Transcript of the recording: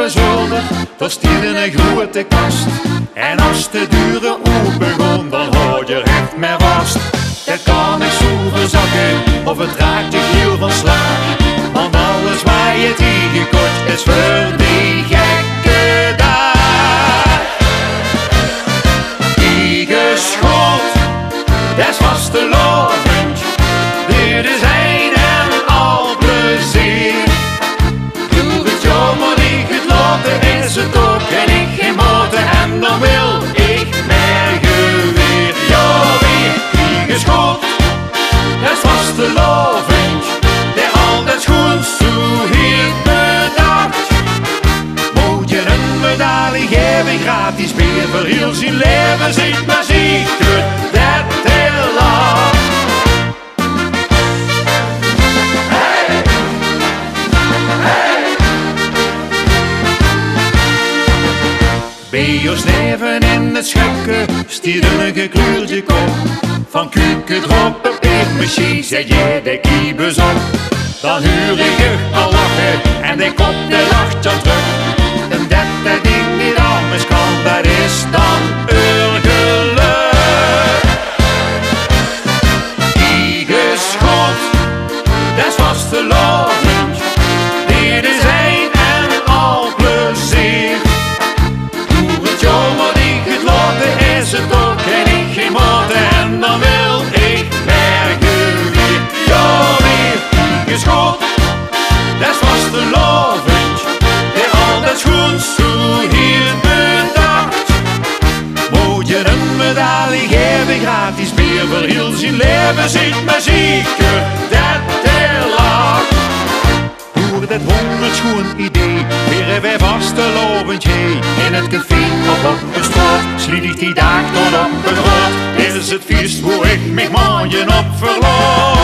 zolder, daar stierde een grote kast. En als de deuren open begon, dan hoor je recht meer vast. Dat kan ik zo verzakken, of het raakt je heel van slaag. Want alles waar je tegenkomt is voor die gekke dag. Die geschot, dat is vastelovend, dit is een en al plezier. Doe het jammer, ik het laten, is het ook en ik geen moten. En dan wil ik meer geweer, ja weer. Die geschot, dat is vastelovend, die altijd schoon zo heeft bedacht. Moet je een medaille geven, gratis meer voor heel zijn leven. Zit maar zeker dat heel lang. Hey, hey. Bij ons leven in het schukken stiert een gekleurde kop. Van kuken droppen pepermachine zet je de kiebus op. Dan huur ik je al lachen en de kop de lacht dan terug. En dat ding niet anders kan, dat is dan geluk. Die geschot, dat is vastelovend, dit is een en al plezier. Doe het jammer, ik het laten, is het ook en ik geen moten. En dan wil ik meer geweer, ja weer. Die geschot, dat is vastelovend, die altijd schoon zo hier bedacht. Moet je een medaille geven, gratis meer voor heel zijn leven. Zit maar zeker dat hij lacht. Door dat 100 schoon idee, weer wij vastelovend heen. In het café of op de straat, sliet ik die dag tot op het rood. Dit is het feest waar ik mijn maandje op verloor.